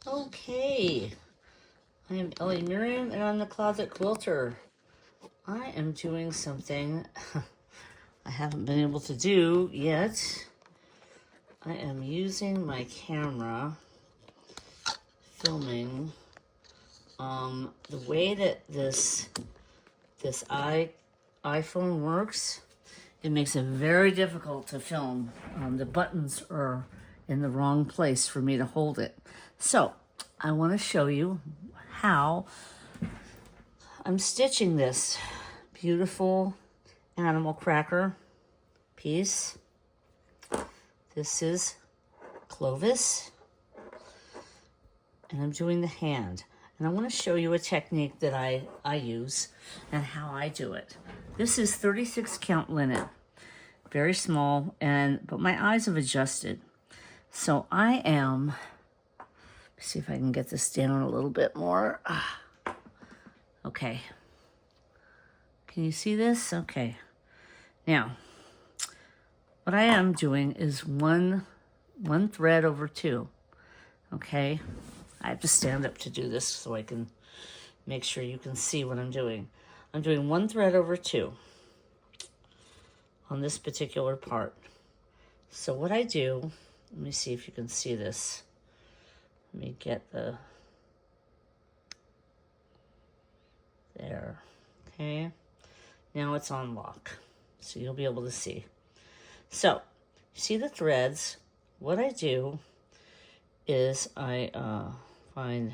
Okay, I am Ellie Miriam and I'm the Closet Quilter. I am doing something I haven't been able to do yet. I am using my camera, filming. The way that this iPhone works, it makes it very difficult to film. The buttons are in the wrong place for me to hold it. So I want to show you how I'm stitching this beautiful animal cracker piece. This is Clovis, and I'm doing the hand. And I want to show you a technique that I use and how I do it. This is 36 count linen, very small, but my eyes have adjusted. So I am, see if I can get this down a little bit more. Okay. Can you see this? Okay. Now, what I am doing is one thread over two. Okay. I have to stand up to do this so I can make sure you can see what I'm doing. I'm doing one thread over two on this particular part. So what I do, let me see if you can see this. Let me get there. Okay. Now it's on lock, so you'll be able to see. So, see the threads? What I do is I find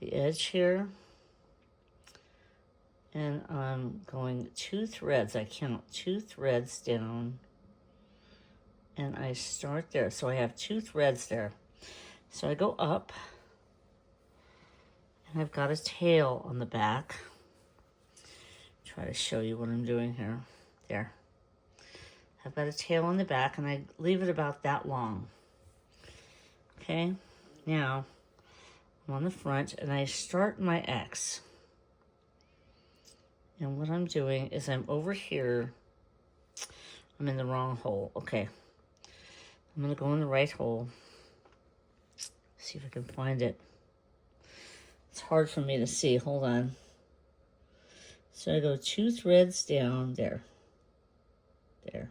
the edge here, and I'm going two threads. I count two threads down, and I start there. So I have two threads there. So I go up, and I've got a tail on the back. Try to show you what I'm doing here. There. I've got a tail on the back, and I leave it about that long. Okay, now I'm on the front, and I start my X. And what I'm doing is I'm over here. I'm in the wrong hole. Okay, I'm going to go in the right hole. See if I can find it. It's hard for me to see. Hold on. So I go two threads down there. There.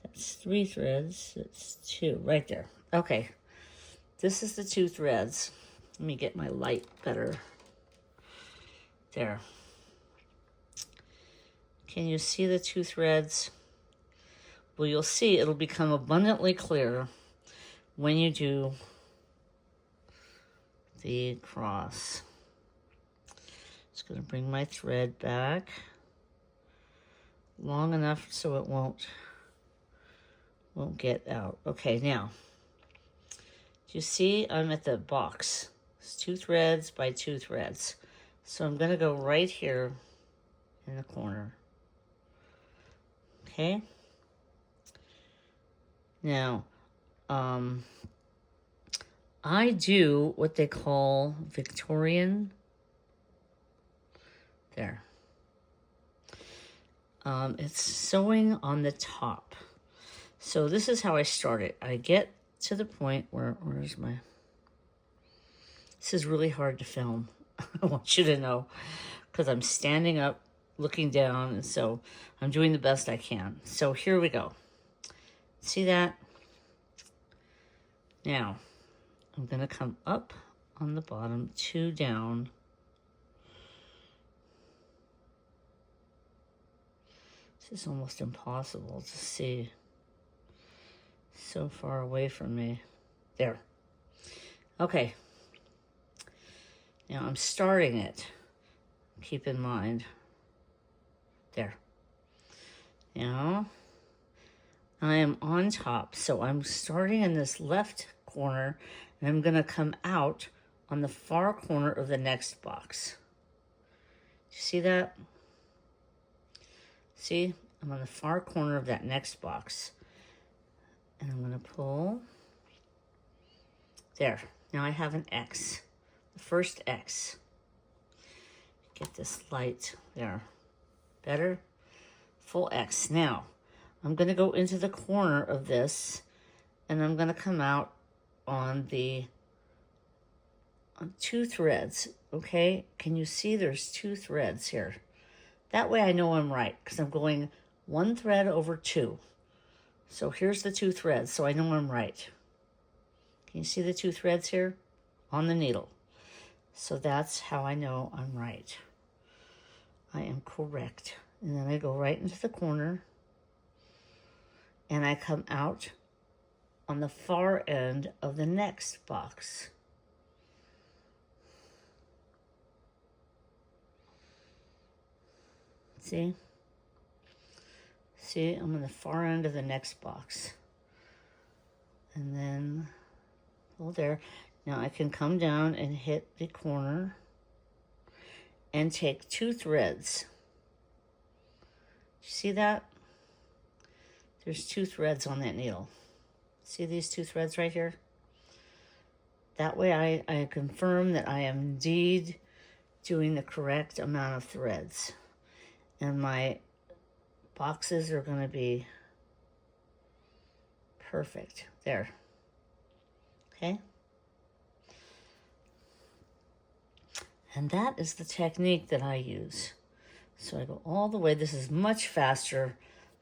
That's three threads. That's two. Right there. Okay. This is the two threads. Let me get my light better. There. Can you see the two threads? Well, you'll see it'll become abundantly clear when you do the cross. Just going to bring my thread back long enough so it won't get out. Okay, now, do you see I'm at the box? It's two threads by two threads. So I'm going to go right here in the corner. Okay. Now, I do what they call Victorian. There. It's sewing on the top. So this is how I start it. I get to the point where's my... This is really hard to film. I want you to know, because I'm standing up, looking down, and so I'm doing the best I can. So here we go. See that? Now, I'm going to come up on the bottom, two down. This is almost impossible to see. So far away from me. There. Okay. Now I'm starting it. Keep in mind. There. Now I am on top. So I'm starting in this left corner, and I'm going to come out on the far corner of the next box. You see that? See? I'm on the far corner of that next box. And I'm going to pull. There. Now I have an X. The first X. Get this light there. Better? Full X. Now, I'm going to go into the corner of this, and I'm going to come out on the 2 threads, okay? Can you see there's 2 threads here? That way I know I'm right, because I'm going 1 thread over 2. So here's the 2 threads, so I know I'm right. Can you see the 2 threads here on the needle? So that's how I know I'm right. I am correct. And then I go right into the corner, and I come out on the far end of the next box. See? See, I'm on the far end of the next box. And then, hold there. Now I can come down and hit the corner and take 2 threads. See that? There's 2 threads on that needle. See these 2 threads right here? That way I confirm that I am indeed doing the correct amount of threads. And my boxes are going to be perfect. There. Okay? And that is the technique that I use. So I go all the way. This is much faster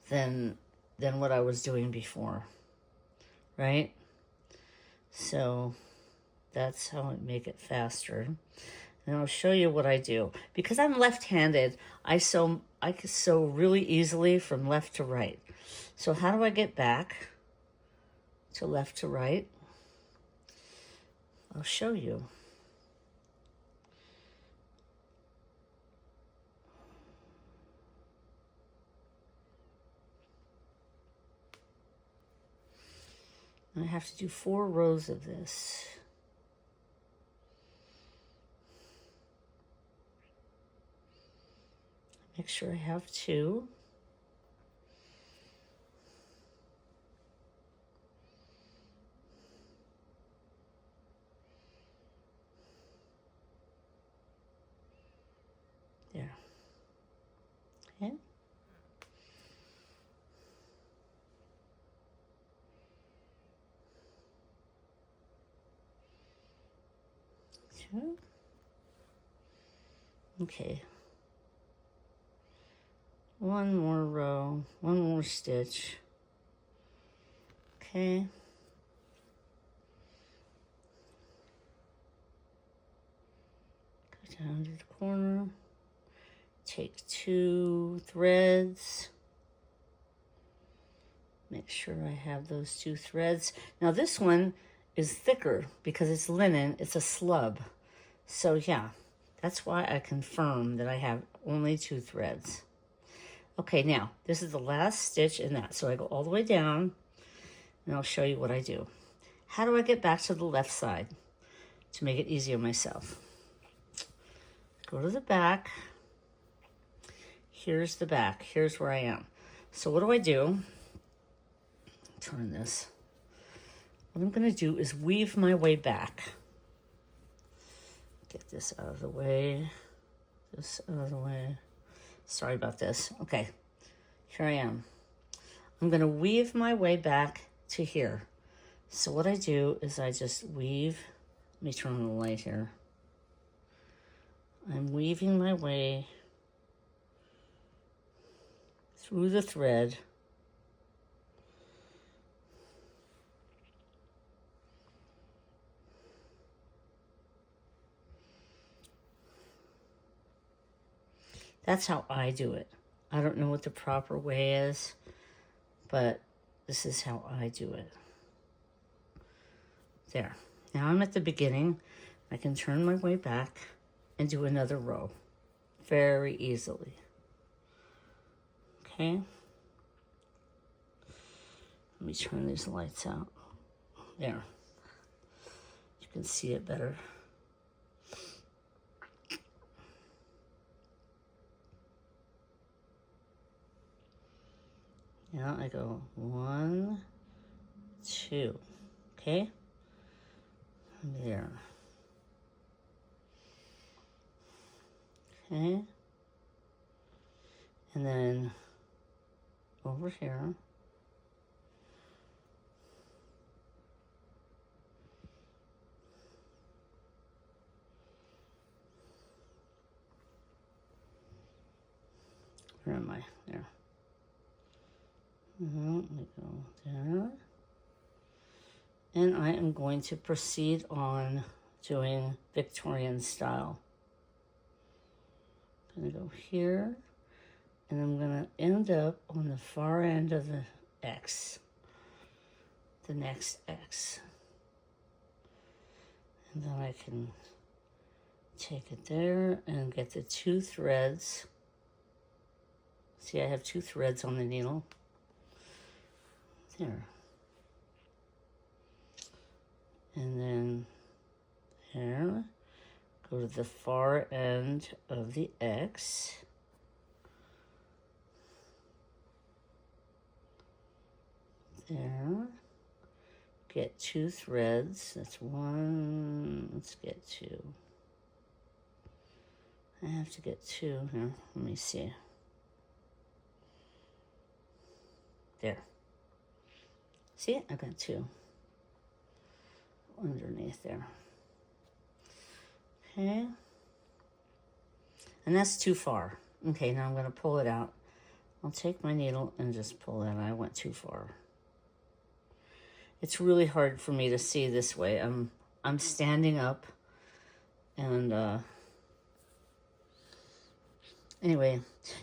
than what I was doing before. Right? So that's how I make it faster. And I'll show you what I do. Because I'm left-handed, I can sew really easily from left to right. So how do I get back to left to right? I'll show you. I have to do 4 rows of this. Make sure I have 2. There. Okay. Okay. 1 more row, 1 more stitch. Okay. Go down to the corner. Take 2 threads. Make sure I have those 2 threads. Now this one is thicker because it's linen. It's a slub. So yeah, that's why I confirm that I have only 2 threads. Okay, now this is the last stitch in that. So I go all the way down and I'll show you what I do. How do I get back to the left side to make it easier myself? Go to the back. Here's the back. Here's where I am. So what do? Turn this. What I'm going to do is weave my way back. Get this out of the way. This out of the way. Sorry about this. Okay, here I am. I'm going to weave my way back to here. So what I do is I just weave. Let me turn on the light here. I'm weaving my way through the thread. That's how I do it. I don't know what the proper way is, but this is how I do it. There. Now I'm at the beginning. I can turn my way back and do another row very easily. Okay. Let me turn these lights out. There. You can see it better. Now I go 1, 2, okay? There. Okay. And then over here. Where am I? There. Let me go there. And I am going to proceed on doing Victorian style. I'm going to go here, and I'm going to end up on the far end of the X, the next X. And then I can take it there and get the 2 threads. See, I have 2 threads on the needle. There. And then there, go to the far end of the X. There. Get 2 threads. That's 1. Let's get 2. I have to get 2 here. Let me see. There. See, I got 2 underneath there. Okay. And that's too far. Okay, now I'm going to pull it out. I'll take my needle and just pull it. I went too far. It's really hard for me to see this way. I'm standing up, and anyway,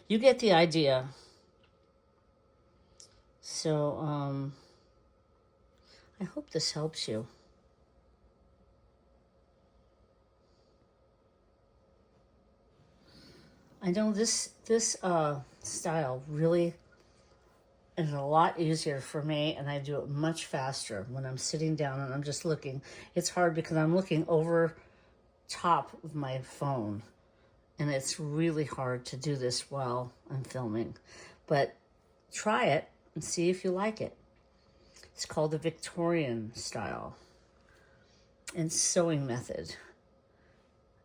you get the idea. So I hope this helps you. I know this style really is a lot easier for me, and I do it much faster when I'm sitting down and I'm just looking. It's hard because I'm looking over top of my phone, and it's really hard to do this while I'm filming. But try it and see if you like it. It's called the Victorian style and sewing method,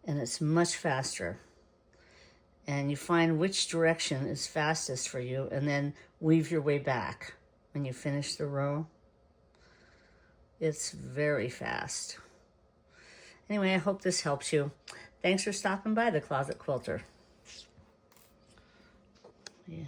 and it's much faster. And you find which direction is fastest for you, and then weave your way back when you finish the row. It's very fast. Anyway, I hope this helps you. Thanks for stopping by the Closet Quilter. Yeah.